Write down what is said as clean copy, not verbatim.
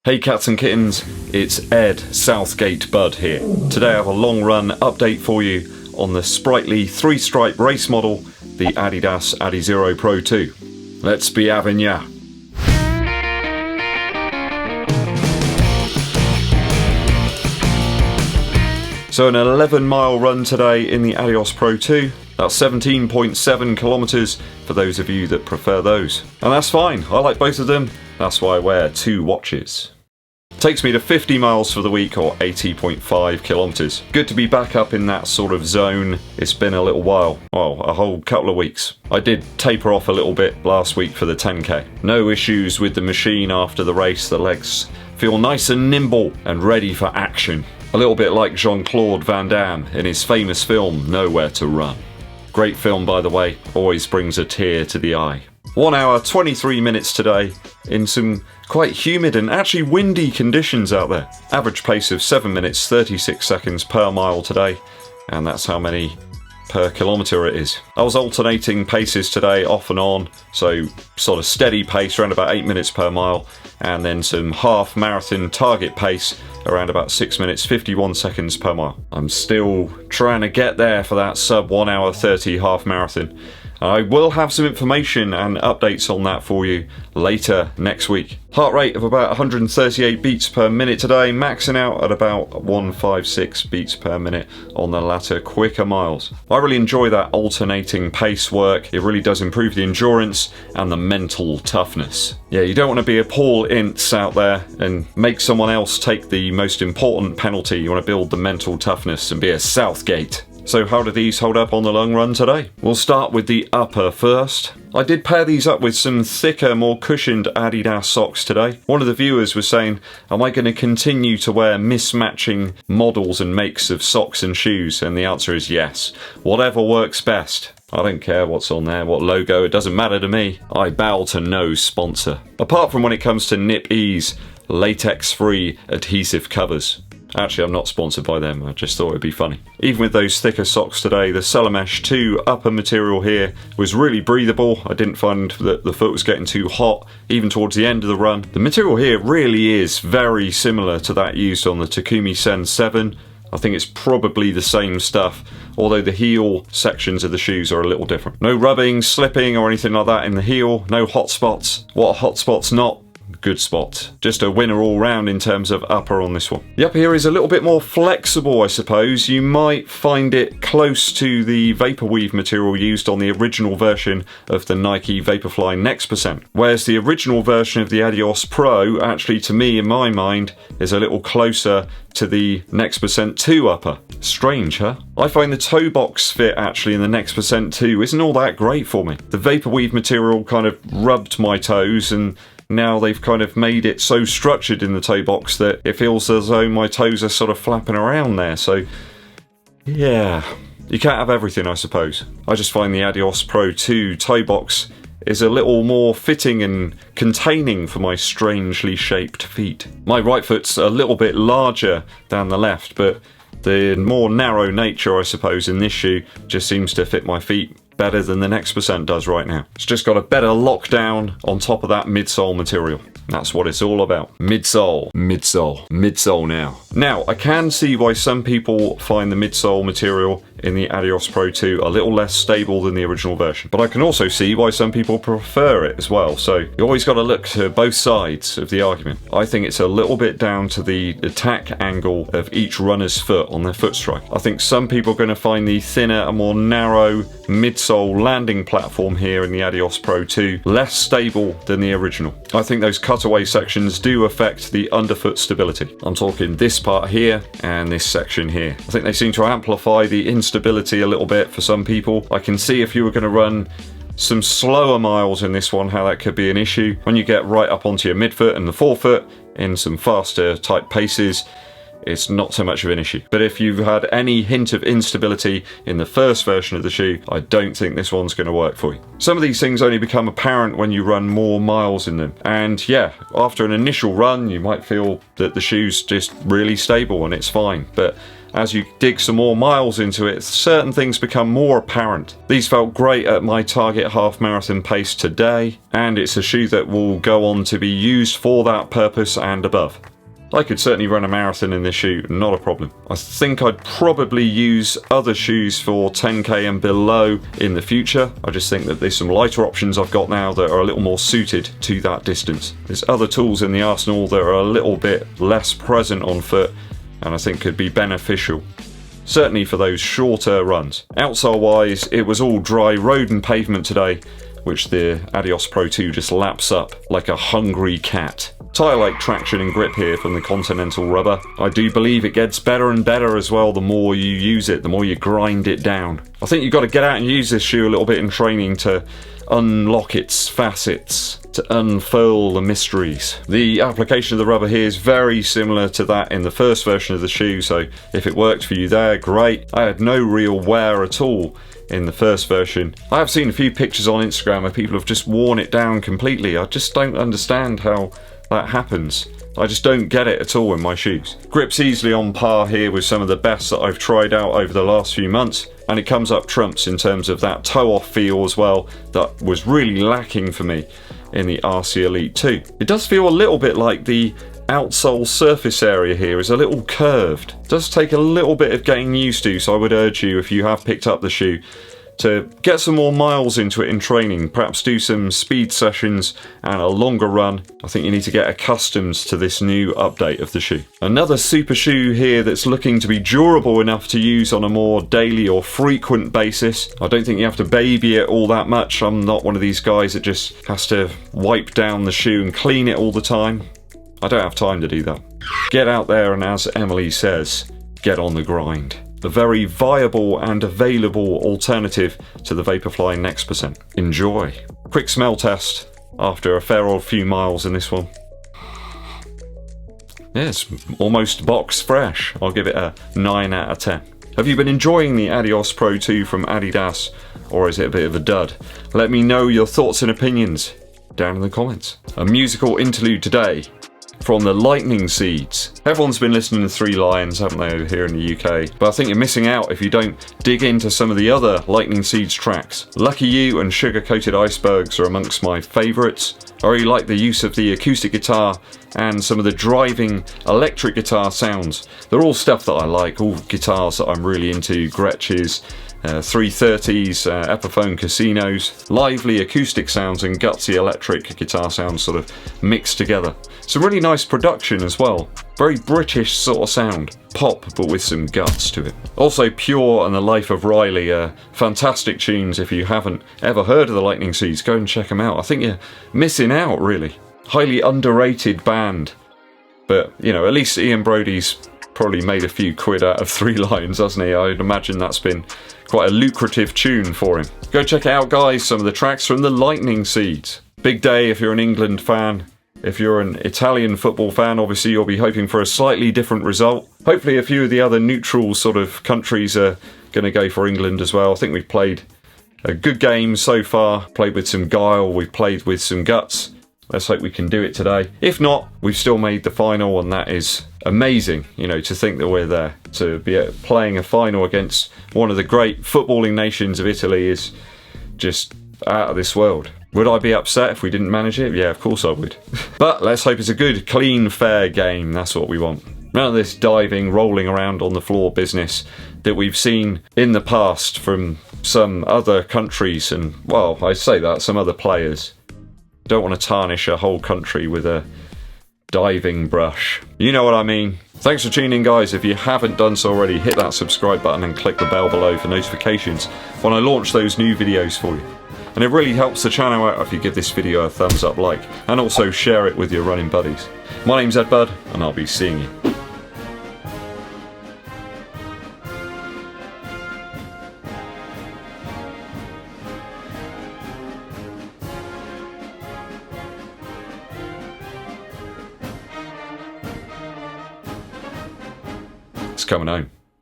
Hey cats and kittens, it's Ed Southgate Bud here. Today I have a long run update for you on the sprightly 3-stripe race model, the ADIDAS ADIZERO Pro 2. Let's be having ya. So an 11-mile run today in the ADIOS Pro 2. That's 17.7 kilometers for those of you that prefer those. And that's fine, I like both of them. That's why I wear two watches. Takes me to 50 miles for the week, or 80.5 kilometers. Good to be back up in that sort of zone. It's been a little while, well, a whole couple of weeks. I did taper off a little bit last week for the 10k. No issues with the machine after the race. The legs feel nice and nimble and ready for action. A little bit like Jean-Claude Van Damme in his famous film Nowhere to Run. Great film, by the way, always brings a tear to the eye. 1 hour 23 minutes today in some quite humid and actually windy conditions out there. Average pace of 7 minutes 36 seconds per mile today, and that's how many per kilometre it is. I was alternating paces today off and on, so sort of steady pace around about 8 minutes per mile, and then some half marathon target pace around about 6 minutes 51 seconds per mile. I'm still trying to get there for that sub 1 hour 30 half marathon. I will have some information and updates on that for you later next week. Heart rate of about 138 beats per minute today, maxing out at about 156 beats per minute on the latter quicker miles. I really enjoy that alternating pace work. It really does improve the endurance and the mental toughness. Yeah, you don't want to be a Paul Ince out there and make someone else take the most important penalty. You want to build the mental toughness and be a Southgate. So how do these hold up on the long run today? We'll start with the upper first. I did pair these up with some thicker, more cushioned Adidas socks today. One of the viewers was saying, am I going to continue to wear mismatching models and makes of socks and shoes? And the answer is yes. Whatever works best. I don't care what's on there, what logo, it doesn't matter to me. I bow to no sponsor. Apart from when it comes to Nip Ease, latex-free adhesive covers. Actually, I'm not sponsored by them, I just thought it'd be funny. Even with those thicker socks today, the Celamesh 2 upper material here was really breathable. I didn't find that the foot was getting too hot, even towards the end of the run. The material here really is very similar to that used on the Takumi Sen 7. I think it's probably the same stuff, although the heel sections of the shoes are a little different. No rubbing, slipping or anything like that in the heel, no hot spots. What are hot spots not? Good spot. Just a winner all round in terms of upper on this one. The upper here is a little bit more flexible, I suppose. You might find it close to the Vaporweave material used on the original version of the Nike Vaporfly Next Percent. Whereas the original version of the ADIOS Pro, actually to me in my mind, is a little closer to the Next Percent 2 upper. Strange, huh? I find the toe box fit actually in the Next Percent 2 isn't all that great for me. The Vaporweave material kind of rubbed my toes, and now they've kind of made it so structured in the toe box that it feels as though my toes are sort of flapping around there. So yeah, you can't have everything, I suppose. I just find the ADIOS Pro 2 toe box is a little more fitting and containing for my strangely shaped feet. My right foot's a little bit larger than the left, but the more narrow nature, I suppose, in this shoe just seems to fit my feet better than the Next Percent does right now. It's just got a better lockdown on top of that midsole material. That's what it's all about. Midsole, midsole, midsole now. Now, I can see why some people find the midsole material in the ADIOS Pro 2 a little less stable than the original version. But I can also see why some people prefer it as well. So you always got to look to both sides of the argument. I think it's a little bit down to the attack angle of each runner's foot on their foot strike. I think some people are going to find the thinner and more narrow midsole landing platform here in the ADIOS Pro 2 less stable than the original. I think those cutaway sections do affect the underfoot stability. I'm talking this part here and this section here. I think they seem to amplify the instability a little bit for some people. I can see if you were going to run some slower miles in this one, how that could be an issue. When you get right up onto your midfoot and the forefoot in some faster type paces, it's not so much of an issue. But if you've had any hint of instability in the first version of the shoe, I don't think this one's going to work for you. Some of these things only become apparent when you run more miles in them. And yeah, after an initial run, you might feel that the shoe's just really stable and it's fine. But as you dig some more miles into it, certain things become more apparent. These felt great at my target half marathon pace today, and it's a shoe that will go on to be used for that purpose and above. I could certainly run a marathon in this shoe, not a problem. I think I'd probably use other shoes for 10k and below in the future. I just think that there's some lighter options I've got now that are a little more suited to that distance. There's other tools in the arsenal that are a little bit less present on foot and I think could be beneficial. Certainly for those shorter runs. Outsole wise, it was all dry road and pavement today, which the Adios Pro 2 just laps up like a hungry cat. Tyre-like traction and grip here from the Continental rubber. I do believe it gets better and better as well the more you use it, the more you grind it down. I think you've got to get out and use this shoe a little bit in training to unlock its facets, to unfurl the mysteries. The application of the rubber here is very similar to that in the first version of the shoe, so if it worked for you there, great. I had no real wear at all in the first version. I have seen a few pictures on Instagram where people have just worn it down completely. I just don't understand how that happens. I just don't get it at all in my shoes. Grip's easily on par here with some of the best that I've tried out over the last few months, and it comes up trumps in terms of that toe-off feel as well that was really lacking for me in the RC Elite 2. It does feel a little bit like the outsole surface area here is a little curved. It does take a little bit of getting used to, so I would urge you, if you have picked up the shoe, to get some more miles into it in training, perhaps do some speed sessions and a longer run. I think you need to get accustomed to this new update of the shoe. Another super shoe here that's looking to be durable enough to use on a more daily or frequent basis. I don't think you have to baby it all that much. I'm not one of these guys that just has to wipe down the shoe and clean it all the time. I don't have time to do that. Get out there and, as Emily says, get on the grind. A very viable and available alternative to the Vaporfly Next%. Enjoy. Quick smell test after a fair old few miles in this one. Yeah, it's almost box fresh. I'll give it a 9 out of 10. Have you been enjoying the Adios Pro 2 from Adidas, or is it a bit of a dud? Let me know your thoughts and opinions down in the comments. A musical interlude today from the Lightning Seeds. Everyone's been listening to Three Lions, haven't they, over here in the UK? But I think you're missing out if you don't dig into some of the other Lightning Seeds tracks. Lucky You and Sugar Coated Icebergs are amongst my favourites. I really like the use of the acoustic guitar and some of the driving electric guitar sounds. They're all stuff that I like, all guitars that I'm really into. Gretsch's, 330s, Epiphone Casinos, lively acoustic sounds and gutsy electric guitar sounds sort of mixed together. Some really nice production as well. Very British sort of sound. Pop, but with some guts to it. Also, Pure and The Life of Riley are fantastic tunes. If you haven't ever heard of the Lightning Seeds, go and check them out. I think you're missing out, really. Highly underrated band. But, you know, at least Ian Brody's probably made a few quid out of Three Lions, hasn't he? I'd imagine that's been quite a lucrative tune for him. Go check it out, guys, some of the tracks from the Lightning Seeds. Big day if you're an England fan. If you're an Italian football fan, obviously you'll be hoping for a slightly different result. Hopefully a few of the other neutral sort of countries are going to go for England as well. I think we've played a good game so far. Played with some guile, we've played with some guts. Let's hope we can do it today. If not, we've still made the final, and that is amazing, you know, to think that we're there. To be playing a final against one of the great footballing nations of Italy is just out of this world. Would I be upset if we didn't manage it? Yeah, of course I would. But let's hope it's a good, clean, fair game. That's what we want. None of this diving, rolling around on the floor business that we've seen in the past from some other countries and, well, I say that, some other players. Don't want to tarnish a whole country with a diving brush. You know what I mean. Thanks for tuning in, guys. If you haven't done so already, hit that subscribe button and click the bell below for notifications when I launch those new videos for you. And it really helps the channel out if you give this video a thumbs up like, and also share it with your running buddies. My name's EDDBUD, and I'll be seeing you. It's coming home.